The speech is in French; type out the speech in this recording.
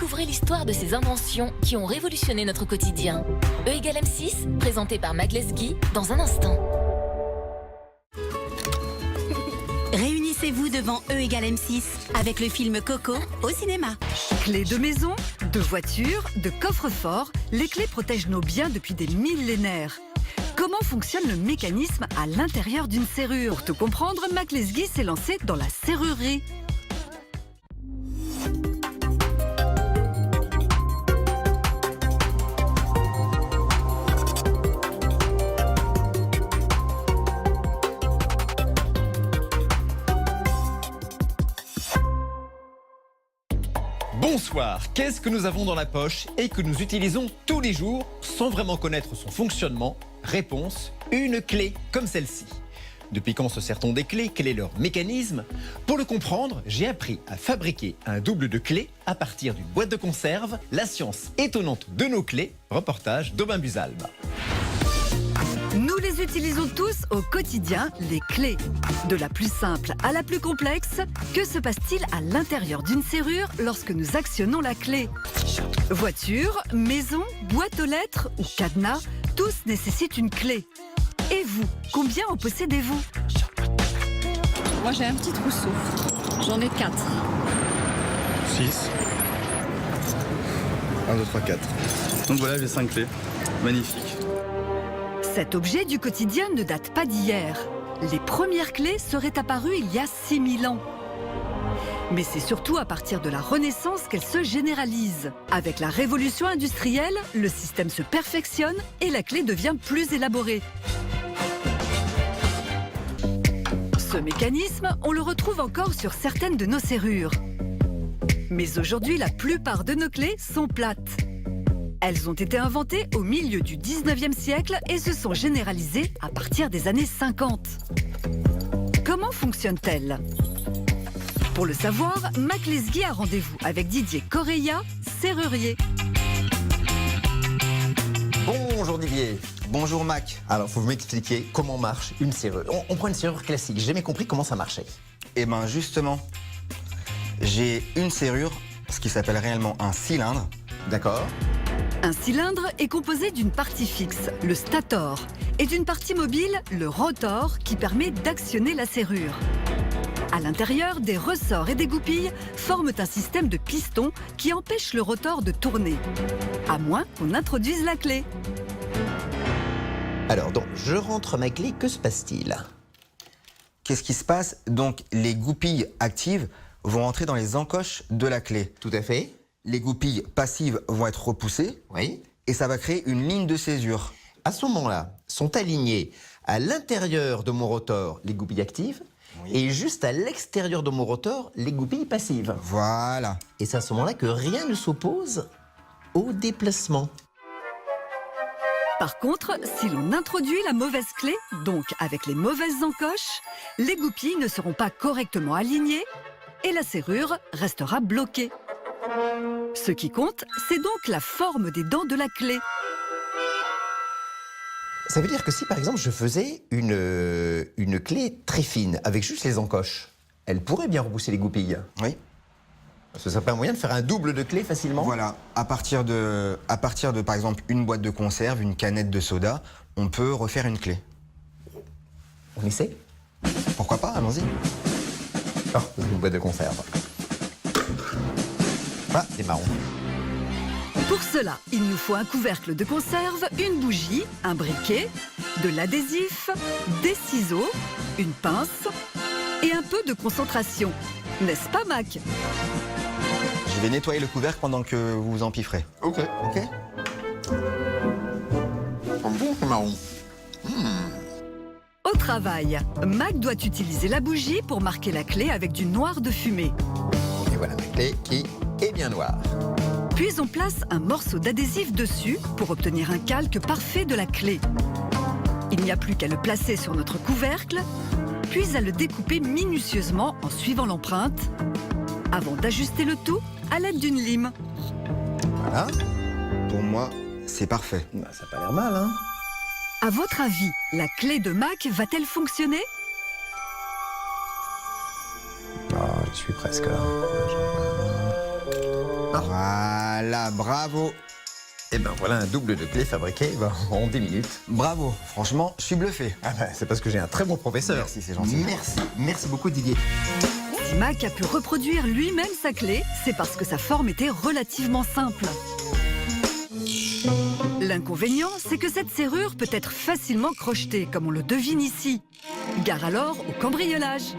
Découvrez l'histoire de ces inventions qui ont révolutionné notre quotidien. E égale M6, présenté par Mac Lesguy, dans un instant. Réunissez-vous devant E égale M6 avec le film Coco au cinéma. Clés de maison, de voiture, de coffre-fort, les clés protègent nos biens depuis des millénaires. Comment fonctionne le mécanisme à l'intérieur d'une serrure? Pour tout comprendre, Mac Lesguy s'est lancé dans la serrurerie. Bonsoir, qu'est-ce que nous avons dans la poche et que nous utilisons tous les jours sans vraiment connaître son fonctionnement? Réponse, une clé comme celle-ci. Depuis quand se sert-on des clés? Quel est leur mécanisme? Pour le comprendre, j'ai appris à fabriquer un double de clés à partir d'une boîte de conserve. La science étonnante de nos clés, reportage d'Aubin Buzalbe. Nous les utilisons tous au quotidien, les clés. De la plus simple à la plus complexe, que se passe-t-il à l'intérieur d'une serrure lorsque nous actionnons la clé? Voiture, maison, boîte aux lettres ou cadenas, tous nécessitent une clé. Et vous, combien en possédez-vous? Moi j'ai un petit trousseau, j'en ai 4. 6. 1, 2, 3, 4. Donc voilà, j'ai 5 clés. Magnifique. Cet objet du quotidien ne date pas d'hier. Les premières clés seraient apparues il y a 6000 ans. Mais c'est surtout à partir de la Renaissance qu'elles se généralisent. Avec la révolution industrielle, le système se perfectionne et la clé devient plus élaborée. Ce mécanisme, on le retrouve encore sur certaines de nos serrures. Mais aujourd'hui, la plupart de nos clés sont plates. Elles ont été inventées au milieu du 19e siècle et se sont généralisées à partir des années 50. Comment fonctionnent-elles? Pour le savoir, Mac Lesguy a rendez-vous avec Didier Correia, serrurier. Bonjour Didier. Bonjour Mac. Alors, faut vous m'expliquer comment marche une serrure. On prend une serrure classique. J'ai jamais compris comment ça marchait. Eh ben justement, j'ai une serrure, ce qui s'appelle réellement un cylindre. D'accord. Un cylindre est composé d'une partie fixe, le stator, et d'une partie mobile, le rotor, qui permet d'actionner la serrure. À l'intérieur, des ressorts et des goupilles forment un système de pistons qui empêche le rotor de tourner, à moins qu'on introduise la clé. Alors, donc, je rentre ma clé, que se passe-t-il? Qu'est-ce qui se passe? Donc les goupilles actives vont entrer dans les encoches de la clé. Tout à fait. Les goupilles passives vont être repoussées. Oui. Et ça va créer une ligne de césure. À ce moment-là, sont alignées à l'intérieur de mon rotor les goupilles actives et juste à l'extérieur de mon rotor les goupilles passives. Voilà. Et c'est à ce moment-là que rien ne s'oppose au déplacement. Par contre, si l'on introduit la mauvaise clé, donc avec les mauvaises encoches, les goupilles ne seront pas correctement alignées et la serrure restera bloquée. Ce qui compte, c'est donc la forme des dents de la clé. Ça veut dire que si, par exemple, je faisais une clé très fine, avec juste les encoches, elle pourrait bien repousser les goupilles. Oui. Ce serait pas un moyen de faire un double de clé facilement? Voilà. À partir de, par exemple, une boîte de conserve, une canette de soda, on peut refaire une clé. On essaie? Pourquoi pas? Allons-y. Oh, une boîte de conserve. Ah, c'est marron. Pour cela, il nous faut un couvercle de conserve, une bougie, un briquet, de l'adhésif, des ciseaux, une pince et un peu de concentration. N'est-ce pas, Mac? Je vais nettoyer le couvercle pendant que vous vous empifferez. Ok. Ok? Bon, c'est marron. Au travail, Mac doit utiliser la bougie pour marquer la clé avec du noir de fumée. Et voilà ma clé qui est bien noire. Puis on place un morceau d'adhésif dessus pour obtenir un calque parfait de la clé. Il n'y a plus qu'à le placer sur notre couvercle, puis à le découper minutieusement en suivant l'empreinte, avant d'ajuster le tout à l'aide d'une lime. Voilà. Pour moi, c'est parfait. Bah, ça n'a pas l'air mal, hein? À votre avis, la clé de Mac va-t-elle fonctionner? Oh, je suis presque là. Voilà, bravo. Et ben voilà un double de clé fabriqué en 10 minutes. Bravo, franchement, je suis bluffé. Ah ben, c'est parce que j'ai un très bon professeur. Merci, c'est gentil. Merci beaucoup Didier. Si Mac a pu reproduire lui-même sa clé, c'est parce que sa forme était relativement simple. L'inconvénient, c'est que cette serrure peut être facilement crochetée, comme on le devine ici. Gare alors au cambriolage.